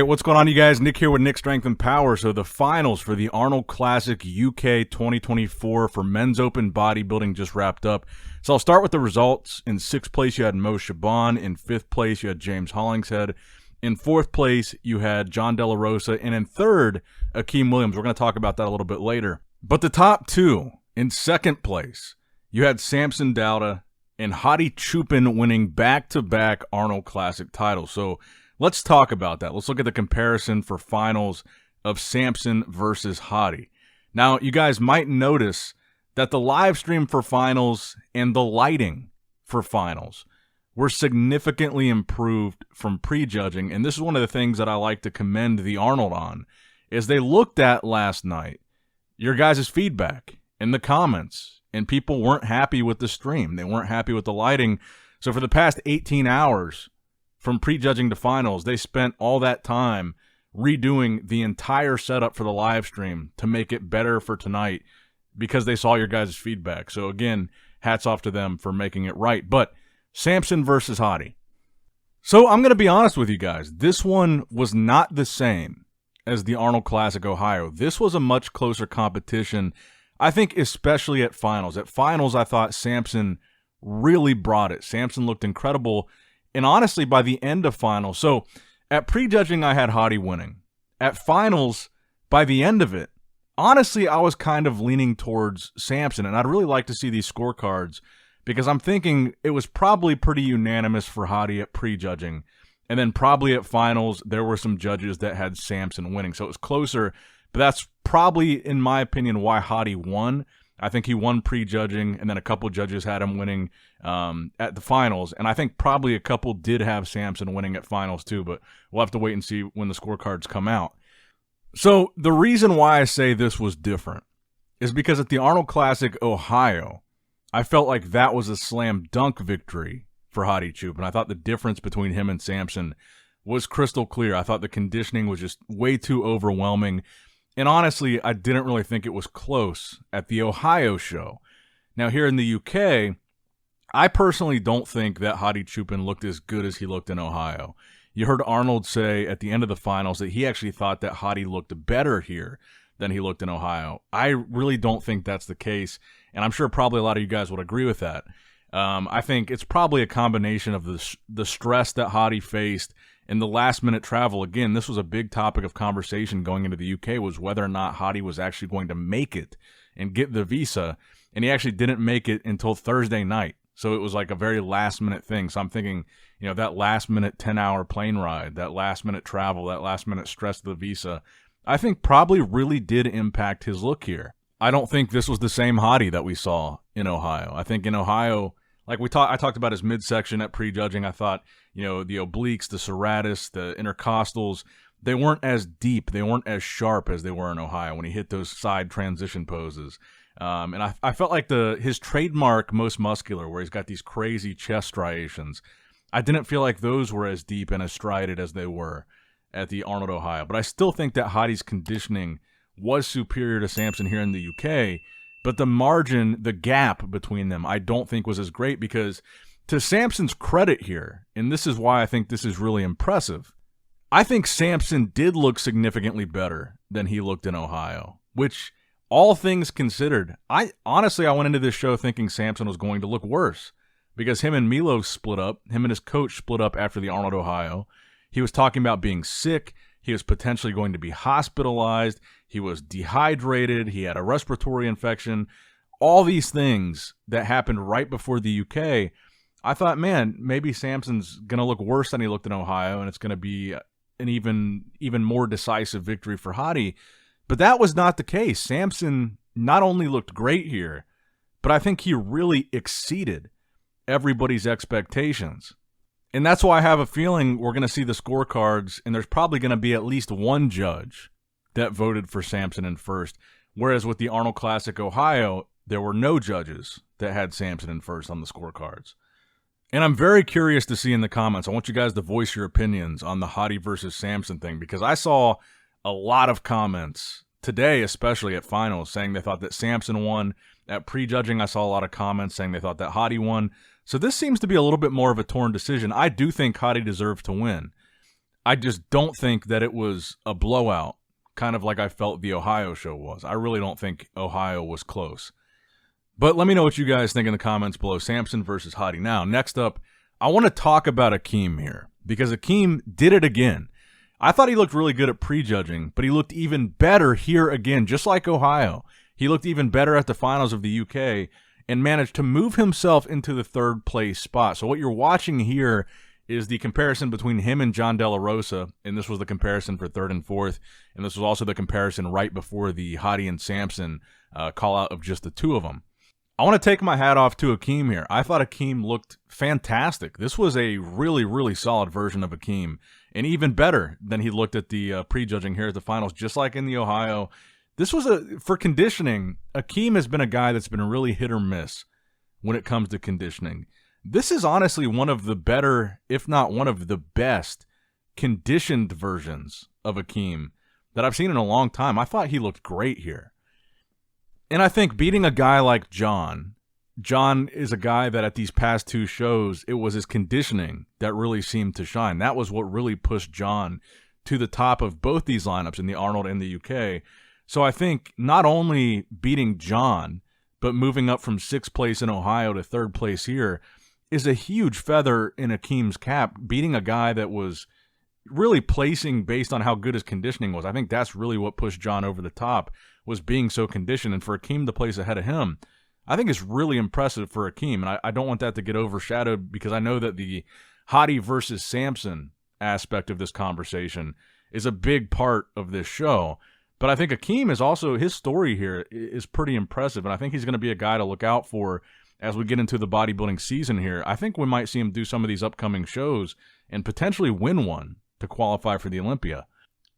what's going on, you guys? Nick here with Nick Strength and Power. So the finals for the Arnold Classic UK 2024 for men's open bodybuilding just wrapped up. So I'll start with the results. In 6th place, you had Mo Shaban. In 5th place, you had James Hollingshead. In 4th place, you had John De La Rosa. And in 3rd, Akeem Williams. We're going to talk about that a little bit later. But the top two, in 2nd place, you had Samson Dauda and Hottie Chupin winning back-to-back Arnold Classic titles. So let's talk about that. Let's look at the comparison for finals of Samson versus Hottie. Now, you guys might notice that the live stream for finals and the lighting for finals were significantly improved from prejudging, and this is one of the things that I like to commend the Arnold on, is they looked at last night your guys' feedback in the comments, and people weren't happy with the stream. They weren't happy with the lighting. So for the past 18 hours, from prejudging to finals, they spent all that time redoing the entire setup for the live stream to make it better for tonight because they saw your guys' feedback. So again, hats off to them for making it right. But Samson versus Hottie. So I'm going to be honest with you guys. This one was not the same as the Arnold Classic Ohio. This was a much closer competition, I think, especially at finals. At finals, I thought Samson really brought it. Samson looked incredible. And honestly, by the end of finals, so at prejudging, I had Hottie winning. At finals, by the end of it, honestly, I was kind of leaning towards Samson. And I'd really like to see these scorecards because I'm thinking it was probably pretty unanimous for Hottie at prejudging. And then probably at finals, there were some judges that had Samson winning. So it was closer, but that's probably, in my opinion, why Hottie won. I think he won prejudging, and then a couple judges had him winning at the finals. And I think probably a couple did have Samson winning at finals too, but we'll have to wait and see when the scorecards come out. So the reason why I say this was different is because at the Arnold Classic Ohio, I felt like that was a slam dunk victory for Hottie Chupin. I thought the difference between him and Samson was crystal clear. I thought the conditioning was just way too overwhelming. And honestly, I didn't really think it was close at the Ohio show. Now, here in the UK, I personally don't think that Hottie Chupin looked as good as he looked in Ohio. You heard Arnold say at the end of the finals that he actually thought that Hottie looked better here than he looked in Ohio. I really don't think that's the case, and I'm sure probably a lot of you guys would agree with that. I think it's probably a combination of the stress that Hottie faced and the last-minute travel. Again, this was a big topic of conversation going into the UK, was whether or not Hottie was actually going to make it and get the visa, and he actually didn't make it until Thursday night. So it was like a very last-minute thing. So I'm thinking, that last-minute 10-hour plane ride, that last-minute travel, that last-minute stress of the visa, I think probably really did impact his look here. I don't think this was the same Hottie that we saw in Ohio. I think in Ohio, like I talked about his midsection at prejudging. I thought, the obliques, the serratus, the intercostals, they weren't as deep, they weren't as sharp as they were in Ohio when he hit those side transition poses. And I felt like his trademark most muscular, where he's got these crazy chest striations, I didn't feel like those were as deep and as strided as they were at the Arnold Ohio. But I still think that Hottie's conditioning was superior to Samson here in the UK. But the margin, the gap between them, I don't think was as great because, to Samson's credit here, and this is why I think this is really impressive, I think Samson did look significantly better than he looked in Ohio, which, all things considered, I went into this show thinking Samson was going to look worse because him and Milo split up. Him and his coach split up after the Arnold Ohio. He was talking about being sick. He was potentially going to be hospitalized. He was dehydrated. He had a respiratory infection. All these things that happened right before the UK. I thought, man, maybe Samson's going to look worse than he looked in Ohio, and it's going to be an even more decisive victory for Hottie. But that was not the case. Samson not only looked great here, but I think he really exceeded everybody's expectations. And that's why I have a feeling we're going to see the scorecards, and there's probably going to be at least one judge that voted for Samson in first, whereas with the Arnold Classic Ohio, there were no judges that had Samson in first on the scorecards. And I'm very curious to see in the comments. I want you guys to voice your opinions on the Hottie versus Samson thing, because I saw a lot of comments today, especially at finals, saying they thought that Samson won. At prejudging, I saw a lot of comments saying they thought that Hottie won. So this seems to be a little bit more of a torn decision. I do think Hottie deserves to win. I just don't think that it was a blowout, kind of like I felt the Ohio show was. I really don't think Ohio was close. But let me know what you guys think in the comments below. Samson versus Hottie. Now, next up, I want to talk about Akeem here, because Akeem did it again. I thought he looked really good at prejudging, but he looked even better here again, just like Ohio. He looked even better at the finals of the UK and managed to move himself into the third place spot. So what you're watching here is the comparison between him and John De La Rosa, and this was the comparison for third and fourth, and this was also the comparison right before the Hottie and Samson call out of just the two of them. I want to take my hat off to Akeem here. I thought Akeem looked fantastic. This was a really, really solid version of Akeem, and even better than he looked at the prejudging here at the finals, just like in the Ohio. This was for conditioning. Akeem has been a guy that's been really hit or miss when it comes to conditioning. This is honestly one of the better, if not one of the best, conditioned versions of Akeem that I've seen in a long time. I thought he looked great here. And I think beating a guy like John is a guy that at these past two shows, it was his conditioning that really seemed to shine. That was what really pushed John to the top of both these lineups in the Arnold and the UK. So I think not only beating John, but moving up from 6th place in Ohio to 3rd place here is a huge feather in Akeem's cap, beating a guy that was really placing based on how good his conditioning was. I think that's really what pushed John over the top, was being so conditioned. And for Akeem to place ahead of him, I think it's really impressive for Akeem. And I don't want that to get overshadowed, because I know that the Hottie versus Samson aspect of this conversation is a big part of this show. But I think Akeem is also, his story here is pretty impressive. And I think he's going to be a guy to look out for as we get into the bodybuilding season here. I think we might see him do some of these upcoming shows and potentially win one to qualify for the Olympia.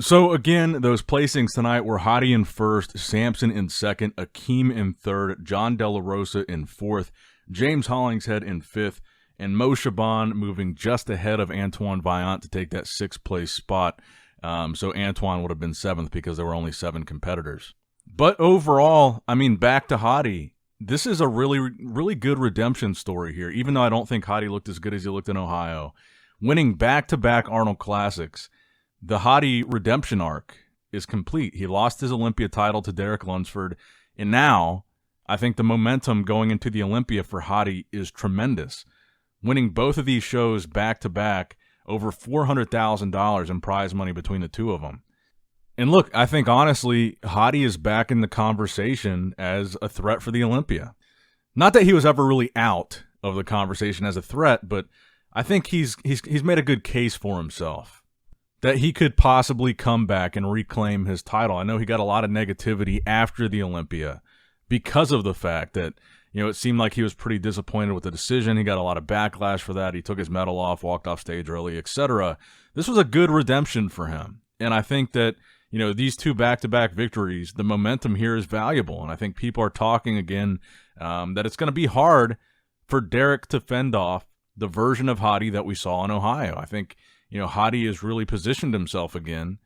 So again, those placings tonight were Hottie in 1st, Samson in 2nd, Akeem in 3rd, John De La Rosa in 4th, James Hollingshead in 5th, and Mo Shaban moving just ahead of Antoine Vaillant to take that 6th place spot. So Antoine would have been 7th because there were only 7 competitors. But overall, I mean, back to Hottie. This is a really, really good redemption story here, even though I don't think Hottie looked as good as he looked in Ohio. Winning back-to-back Arnold Classics, the Hottie redemption arc is complete. He lost his Olympia title to Derek Lunsford, and now I think the momentum going into the Olympia for Hottie is tremendous. Winning both of these shows back-to-back, over $400,000 in prize money between the two of them. And look, I think honestly, Hottie is back in the conversation as a threat for the Olympia. Not that he was ever really out of the conversation as a threat, but I think he's made a good case for himself that he could possibly come back and reclaim his title. I know he got a lot of negativity after the Olympia because of the fact that, you know, it seemed like he was pretty disappointed with the decision. He got a lot of backlash for that. He took his medal off, walked off stage early, etc. This was a good redemption for him. And I think that, you know, these two back-to-back victories, the momentum here is valuable. And I think people are talking again that it's going to be hard for Derek to fend off the version of Hottie that we saw in Ohio. I think, you know, Hottie has really positioned himself again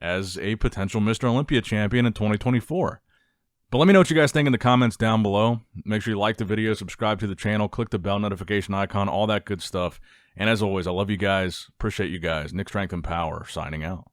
as a potential Mr. Olympia champion in 2024. But let me know what you guys think in the comments down below. Make sure you like the video, subscribe to the channel, click the bell notification icon, all that good stuff. And as always, I love you guys. Appreciate you guys. Nick Strength and Power signing out.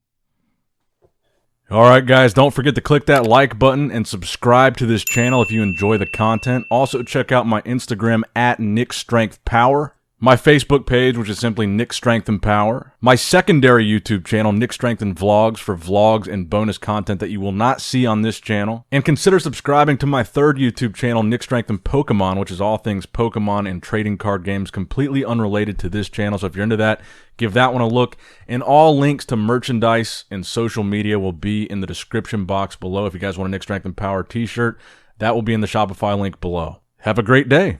All right, guys, don't forget to click that like button and subscribe to this channel if you enjoy the content. Also, check out my Instagram at NickStrengthPower. My Facebook page, which is simply Nick Strength and Power. My secondary YouTube channel, Nick Strength and Vlogs, for vlogs and bonus content that you will not see on this channel. And consider subscribing to my third YouTube channel, Nick Strength and Pokemon, which is all things Pokemon and trading card games, completely unrelated to this channel. So if you're into that, give that one a look. And all links to merchandise and social media will be in the description box below. If you guys want a Nick Strength and Power t-shirt, that will be in the Shopify link below. Have a great day.